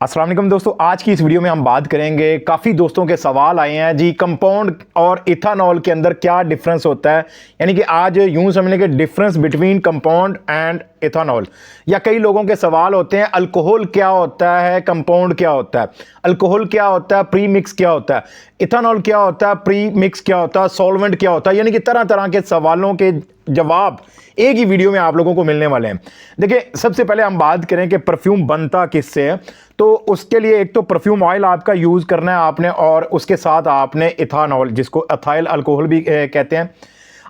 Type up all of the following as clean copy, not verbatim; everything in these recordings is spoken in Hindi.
अस्सलाम वालेकुम दोस्तों, आज की इस वीडियो में हम बात करेंगे। काफ़ी दोस्तों के सवाल आए हैं जी, कंपाउंड और इथानॉल के अंदर क्या डिफरेंस होता है। यानी कि आज यूं समझ लें कि difference between compound and ethanol. या कई लोगों के सवाल होते हैं, अल्कोहल क्या होता है, कंपाउंड क्या होता है, अल्कोहल क्या होता है, प्री मिक्स क्या होता है, इथानॉल क्या होता है, प्री मिक्स क्या होता है, सॉल्वेंट क्या होता है। यानी कि तरह तरह के सवालों के जवाब एक ही वीडियो में आप लोगों को मिलने वाले हैं। देखिए, सबसे पहले हम बात करें कि परफ्यूम बनता किससे है। तो उसके लिए एक तो परफ्यूम ऑयल आपका यूज़ करना है आपने, और उसके साथ आपने इथानॉल, जिसको एथाइल अल्कोहल भी कहते हैं।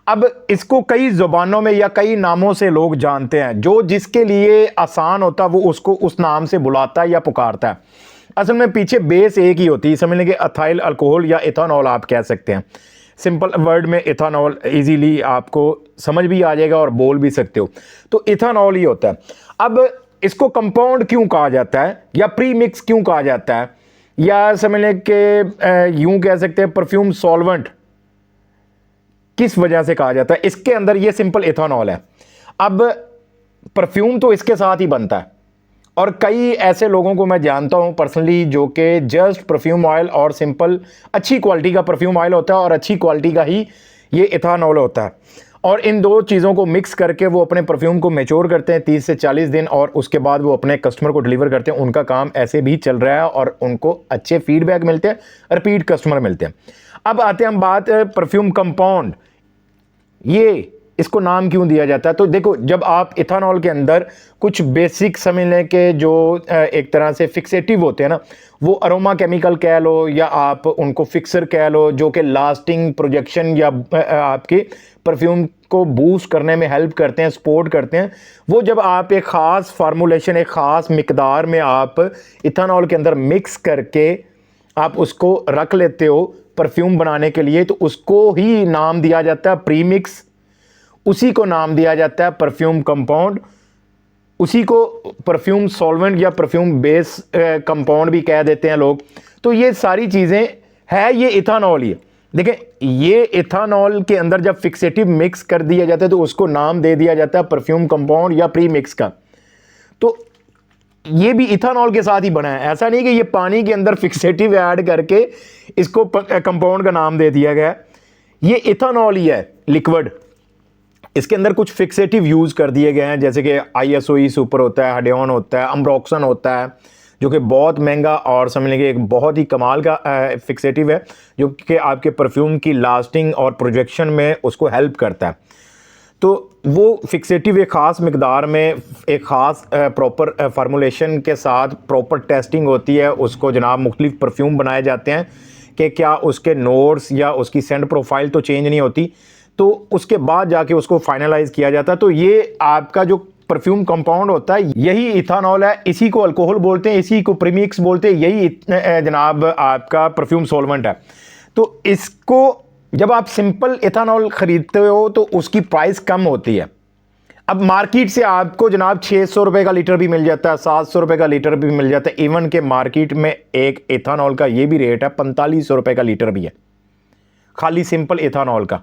अब इसको कई ज़ुबानों में या कई नामों से लोग जानते हैं। जो जिसके लिए आसान होता है वो उसको उस नाम से बुलाता है या पुकारता है। असल में पीछे बेस एक ही होती है, समझ लें कि एथाइल अल्कोहल या इथानॉल आप कह सकते हैं। सिंपल वर्ड में इथानॉल इजीली आपको समझ भी आ जाएगा और बोल भी सकते हो। तो इथानॉल ही होता है। अब इसको कंपाउंड क्यों कहा जाता है या प्री मिक्स क्यों कहा जाता है, या समझ लें कि यूं कह सकते हैं परफ्यूम सॉल्वेंट किस वजह से कहा जाता है। इसके अंदर ये सिंपल इथानॉल है। अब परफ्यूम तो इसके साथ ही बनता है, और कई ऐसे लोगों को मैं जानता हूं पर्सनली जो कि जस्ट परफ्यूम ऑयल और सिंपल अच्छी क्वालिटी का परफ्यूम ऑयल होता है और अच्छी क्वालिटी का ही ये इथानॉल होता है, और इन दो चीज़ों को मिक्स करके वो अपने परफ्यूम को मैच्योर करते हैं 30 से 40 दिन, और उसके बाद वो अपने कस्टमर को डिलीवर करते हैं। उनका काम ऐसे भी चल रहा है और उनको अच्छे फीडबैक मिलते हैं, रिपीट कस्टमर मिलते हैं। अब आते हैं हम बात परफ्यूम कंपाउंड, ये इसको नाम क्यों दिया जाता है। तो देखो, जब आप इथानॉल के अंदर कुछ बेसिक समझ लें कि जो एक तरह से फिक्सेटिव होते हैं ना, वो अरोमा केमिकल कह लो या आप उनको फिक्सर कह लो, जो कि लास्टिंग प्रोजेक्शन या आपके परफ्यूम को बूस्ट करने में हेल्प करते हैं, सपोर्ट करते हैं। वो जब आप एक ख़ास फार्मूलेशन, एक ख़ास मिकदार में आप इथानॉल के अंदर मिक्स करके आप उसको रख लेते हो परफ्यूम बनाने के लिए, तो उसको ही नाम दिया जाता है प्रीमिक्स, उसी को नाम दिया जाता है परफ्यूम कंपाउंड, उसी को परफ्यूम सॉल्वेंट या परफ्यूम बेस कंपाउंड भी कह देते हैं लोग। तो ये सारी चीज़ें है, ये इथानॉल ही है। देखें, ये इथानॉल के अंदर जब फिक्सेटिव मिक्स कर दिया जाता है तो उसको नाम दे दिया जाता है परफ्यूम कंपाउंड या प्री मिक्स का। तो ये भी इथानॉल के साथ ही बना है, ऐसा नहीं कि ये पानी के अंदर फिक्सेटिव ऐड करके इसको कंपाउंड का नाम दे दिया गया। ये इथानॉल ही है, लिक्विड। इसके अंदर कुछ फिक्सेटिव यूज़ कर दिए गए हैं, जैसे कि ISOE सुपर होता है, हाइड्रोन होता है, अम्ब्रोक्सन होता है, जो कि बहुत महंगा और समझ लेंगे एक बहुत ही कमाल का फिक्सेटिव है, जो कि आपके परफ्यूम की लास्टिंग और प्रोजेक्शन में उसको हेल्प करता है। तो वो फिक्सेटिव एक ख़ास मकदार में एक ख़ास प्रॉपर फार्मूलेशन के साथ प्रॉपर टेस्टिंग होती है, उसको जनाब मुख्तलिफ परफ्यूम बनाए जाते हैं कि क्या उसके नोड्स या उसकी सेंट प्रोफाइल तो चेंज नहीं होती, तो उसके बाद जाके उसको फाइनलाइज किया जाता है। तो ये आपका जो परफ्यूम कंपाउंड होता है यही इथानॉल है, इसी को अल्कोहल बोलते हैं, इसी को प्रीमिक्स बोलते हैं, यही जनाब आपका परफ्यूम सॉल्वेंट है। तो इसको जब आप सिंपल इथानॉल ख़रीदते हो तो उसकी प्राइस कम होती है। अब मार्केट से आपको जनाब 600 रुपये का लीटर भी मिल जाता है, 700 रुपये का लीटर भी मिल जाता है। इवन के मार्केट में एक इथानॉल का ये भी रेट है 4500 रुपये का लीटर भी है, खाली सिंपल इथानॉल का।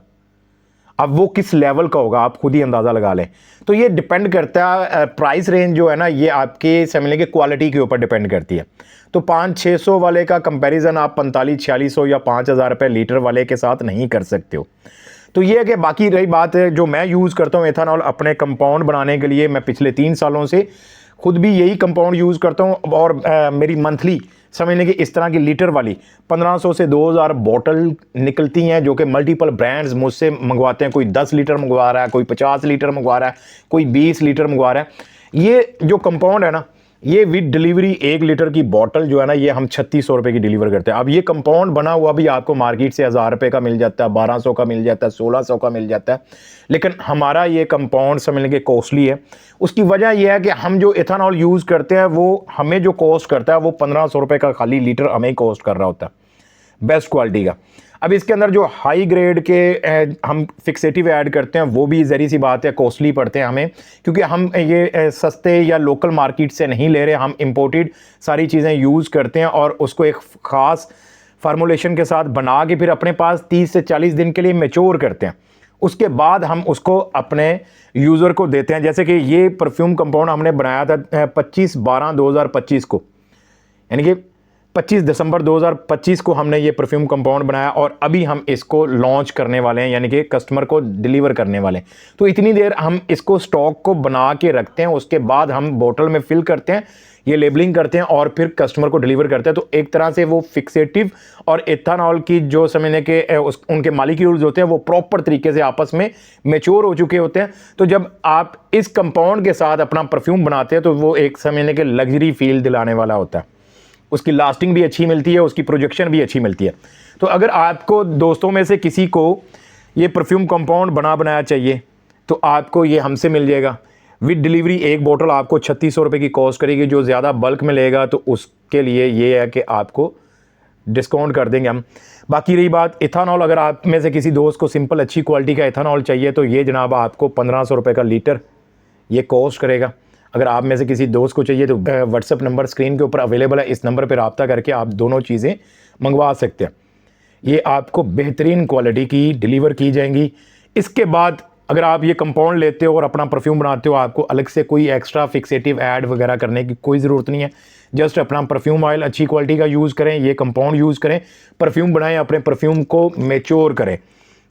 अब वो किस लेवल का होगा आप खुद ही अंदाज़ा लगा लें। तो ये डिपेंड करता है, प्राइस रेंज जो है ना, ये आपके समझ लें कि क्वालिटी के ऊपर डिपेंड करती है। तो 500-600 वाले का कंपैरिजन आप 4500-4600 या 5000 रुपये लीटर वाले के साथ नहीं कर सकते हो। तो ये है कि बाकी रही बात है जो मैं यूज़ करता हूँ इथानॉल अपने कंपाउंड बनाने के लिए, मैं पिछले 3 सालों से खुद भी यही कंपाउंड यूज़ करता हूँ, और मेरी मंथली समझने कि इस तरह की लीटर वाली 1500 से 2000 बोतल निकलती हैं, जो कि मल्टीपल ब्रांड्स मुझसे मंगवाते हैं। कोई 10 लीटर मंगवा रहा है, कोई 50 लीटर मंगवा रहा है, कोई 20 लीटर मंगवा रहा है। ये जो कंपाउंड है ना, ये विद डिलीवरी 1 लीटर की बोतल जो है ना, ये हम 3600 रुपये की डिलीवर करते हैं। अब ये कंपाउंड बना हुआ भी आपको मार्केट से 1000 रुपये का मिल जाता है, 1200 का मिल जाता है, 1600 का मिल जाता है, लेकिन हमारा ये कंपाउंड समझ लेंगे कॉस्टली है। उसकी वजह यह है कि हम जो इथानॉल यूज़ करते हैं वो हमें जो कॉस्ट करता है वो 1500 रुपये का खाली लीटर हमें कॉस्ट कर रहा होता है, बेस्ट क्वालिटी का। अब इसके अंदर जो हाई ग्रेड के हम फिक्सेटिव ऐड करते हैं वो भी ज़री सी बात है, कॉस्टली पड़ते हैं हमें, क्योंकि हम ये सस्ते या लोकल मार्केट से नहीं ले रहे, हम इंपोर्टेड सारी चीज़ें यूज़ करते हैं और उसको एक ख़ास फार्मूलेशन के साथ बना के फिर अपने पास 30 से 40 दिन के लिए मैच्योर करते हैं। उसके बाद हम उसको अपने यूज़र को देते हैं। जैसे कि ये परफ्यूम कंपाउंड हमने बनाया था 25/12/2025 को, यानी कि 25 दिसंबर 2025 को हमने ये परफ्यूम कंपाउंड बनाया और अभी हम इसको लॉन्च करने वाले हैं, यानी कि कस्टमर को डिलीवर करने वाले हैं। तो इतनी देर हम इसको स्टॉक को बना के रखते हैं, उसके बाद हम बोतल में फिल करते हैं, ये लेबलिंग करते हैं और फिर कस्टमर को डिलीवर करते हैं। तो एक तरह से वो फिक्सेटिव और एथेनॉल की जो समझने के उनके मॉलिक्यूल्स होते हैं वो प्रॉपर तरीके से आपस में मैच्योर हो चुके होते हैं। तो जब आप इस कंपाउंड के साथ अपना परफ्यूम बनाते हैं तो वो एक समझने के लग्जरी फील दिलाने वाला होता है, उसकी लास्टिंग भी अच्छी मिलती है, उसकी प्रोजेक्शन भी अच्छी मिलती है। तो अगर आपको दोस्तों में से किसी को ये परफ्यूम कंपाउंड बनाया चाहिए तो आपको ये हमसे मिल जाएगा विद डिलीवरी। एक बोतल आपको 3600 रुपये की कॉस्ट करेगी। जो ज़्यादा बल्क में लेगा तो उसके लिए ये है कि आपको डिस्काउंट कर देंगे हम। बाकी रही बात इथानॉल, अगर आप में से किसी दोस्त को सिंपल अच्छी क्वालिटी का इथानॉल चाहिए तो ये जनाब आपको 1500 रुपये का लीटर ये कॉस्ट करेगा। अगर आप में से किसी दोस्त को चाहिए तो व्हाट्सएप नंबर स्क्रीन के ऊपर अवेलेबल है, इस नंबर पर रब्ता करके आप दोनों चीज़ें मंगवा सकते हैं। ये आपको बेहतरीन क्वालिटी की डिलीवर की जाएंगी। इसके बाद अगर आप ये कंपाउंड लेते हो और अपना परफ्यूम बनाते हो, आपको अलग से कोई एक्स्ट्रा फिक्सेटिव ऐड वगैरह करने की कोई ज़रूरत नहीं है। जस्ट अपना परफ्यूम ऑयल अच्छी क्वालिटी का यूज़ करें, ये कंपाउंड यूज़ करें, परफ्यूम बनाएं, अपने परफ्यूम को मैच्योर करें,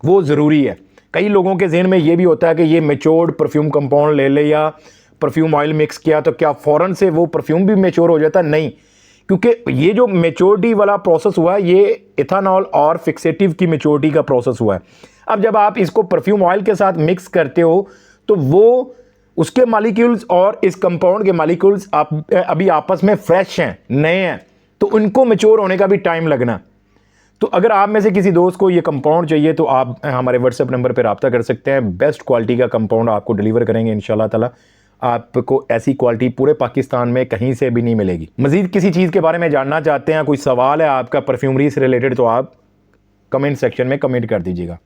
वो ज़रूरी है। कई लोगों के जहन में ये भी होता है कि ये मैच्योर्ड परफ्यूम कंपाउंड ले ले या परफ्यूम ऑयल मिक्स किया तो क्या फ़ौरन से वो परफ्यूम भी मैच्योर हो जाता? नहीं, क्योंकि ये जो मैच्योरिटी वाला प्रोसेस हुआ है ये इथानॉल और फिक्सेटिव की मैच्योरिटी का प्रोसेस हुआ है। अब जब आप इसको परफ्यूम ऑयल के साथ मिक्स करते हो तो वो उसके मॉलिक्यूल्स और इस कंपाउंड के मॉलिक्यूल्स आप अभी आपस में फ्रेश हैं, नए हैं, तो उनको मैच्योर होने का भी टाइम लगना। तो अगर आप में से किसी दोस्त को ये कंपाउंड चाहिए तो आप हमारे व्हाट्सएप नंबर पर रब्ता कर सकते हैं। बेस्ट क्वालिटी का कंपाउंड आपको डिलीवर करेंगे इंशाल्लाह ताला। आपको ऐसी क्वालिटी पूरे पाकिस्तान में कहीं से भी नहीं मिलेगी। मज़ीद किसी चीज़ के बारे में जानना चाहते हैं, कोई सवाल है आपका परफ्यूमरी से रिलेटेड, तो आप कमेंट सेक्शन में कमेंट कर दीजिएगा।